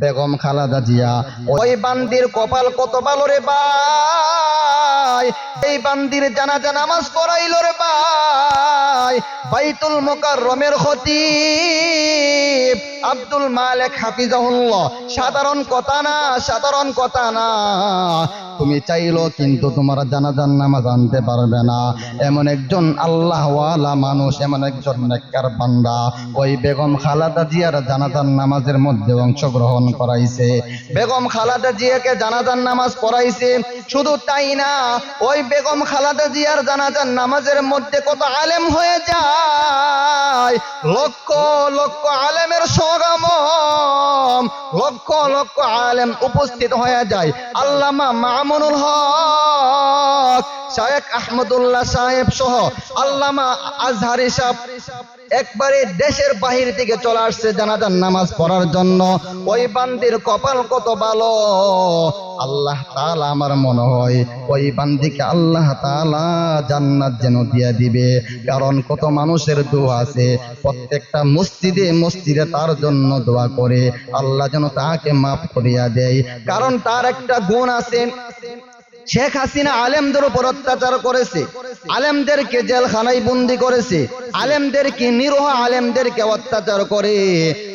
বেগম খালেদা জিয়া। ওই বান্দির কপাল কত ভালো রে ভাই, এই বান্দির জানাজা নামাজ পড়াইল রে ভাই বাইতুল মুকাররমের খতিব আব্দুল মালিক হাফিজাহুল্লাহ। সাধারণ কথা না, সাধারণ কথা না। তুমি চাইলো কিন্তু তোমার জানাজার নামাজ আনতে পারবে না। এমন একজন আল্লাহওয়ালা মানুষ, এমন একজন নেককার বান্দা ওই বেগম খালেদা জিয়ার জানাজার নামাজের মধ্যে অংশগ্রহণ করাইছে। বেগম খালেদা জিয়াকে জানাজার নামাজ পড়াইছে। শুধু তাই না, ওই বেগম খালেদা জিয়ার জানাজার নামাজের মধ্যে কত আলেম হয়ে যায়, লক্ষ লক্ষ আলেমের সমাগম, লক্ষ লক্ষ আলেম উপস্থিত হয়ে যায়। আল্লামা মামুনুল হক, শায়েখ আহমদুল্লাহ সাহেব সহ আল্লামা আজহারি সাহেব একবারে দেশের বাহির থেকে চলে আসছে জানাজার নামাজ পড়ার জন্য। ওই বান্দির কপাল কত ভালো, আল্লাহ তাআলা আমার মনে হয় ওই বান্দিকে আল্লাহ তাআলা জান্নাত যেন দিয়ে দিবে। কারণ কত মানুষের দোয়া আছে, প্রত্যেকটা মসজিদে মসজিদে তার জন্য দোয়া করে আল্লাহ যেন তাকে মাফ করিয়া দেয়। কারণ তার একটা গুণ আছে, শেখ হাসিনা আলেমদের উপর অত্যাচার করেছে, আলেমদেরকে জেলখানায় বন্দি করেছে, আলেমদেরকে নিরহ আলেমদেরকে অত্যাচার করে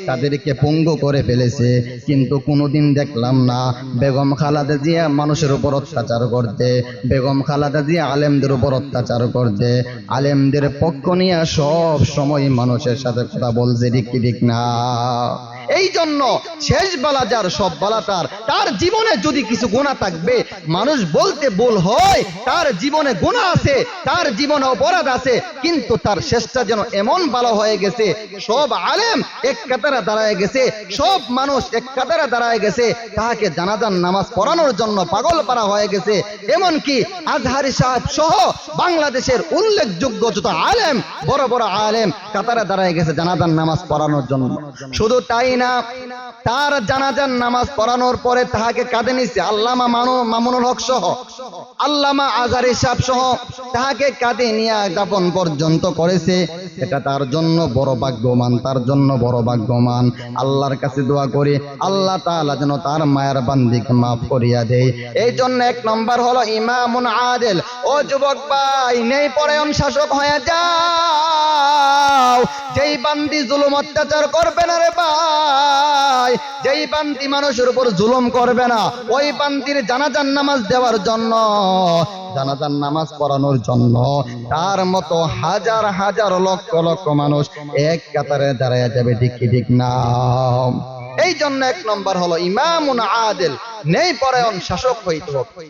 তাদেরকে পঙ্গু করে ফেলেছে। কিন্তু কোনোদিন দেখলাম না বেগম খালেদা জিয়া মানুষের উপর অত্যাচার করতে, বেগম খালেদা জিয়া আলেমদের উপর অত্যাচার করতে। আলেমদের পক্ষ নিয়ে সব সময় মানুষের সাথে কথা বলছে, ঠিক কি ঠিক না? এই জন্য শেষ বেলা যার সব বেলা তার, তার জীবনে যদি কিছু গুনাহ থাকবে মানুষ বলতে ভুল হয়, তার জীবনে গুনাহ আছে, তার জীবনে অপরাধ আছে, কিন্তু তার শেষটা যেন এমন ভালো হয়ে গেছে, সব আলেম এক কাতারে দাঁড়ায় গেছে, সব মানুষ এক কাতারে দাঁড়ায় গেছে, তাকে জানাজার নামাজ পড়ানোর জন্য পাগল পারা হয়ে গেছে। এমনকি আজহারি সাহেব সহ বাংলাদেশের উল্লেখযোগ্য যত আলেম, বড় বড় আলেম কাতারে দাঁড়ায় গেছে জানাজার নামাজ পড়ানোর জন্য। শুধু তাই না, তার জানাজার নামাজ পড়ানোর পরে তাহাকে কাঁধে নিচ্ছে আল্লামা মামুনুল হক সহ আল্লামা আজহারি সাহেব সহ তাহাকে কাঁধে নিয়ে দাফন পর্যন্ত করেছে। এটা তার জন্য বড় ভাগ্যমান, তার জন্য বড় ভাগ্যমান। আল্লাহর কাছে দোয়া করি আল্লাহ তাআলা যেন তার মায়ের বান্দিকে মাফ করিয়া দেয়। এই জন্য এক নম্বর হলো ইমামুন আদিল। ও যুবক ভাই, নেই পরায়ণ শাসক হয়ে যাও। যেই বান্দি জুলুম অত্যাচার করবে না রে ভাই, যেই বান্দি মানুষের উপর জুলুম করবে না, ওই বান্দির জানাজার নামাজ দেওয়ার জন্য, জানাজার নামাজ পড়ানোর জন্য তার মতো হাজার হাজার লক্ষ লক্ষ মানুষ এক কাতারে দাঁড়ায় যাবে, ঠিক কি ঠিক না? এই জন্য এক নম্বর হলো ইমামুন আদিল, নেই পরায়ণ শাসক হইতে হবে।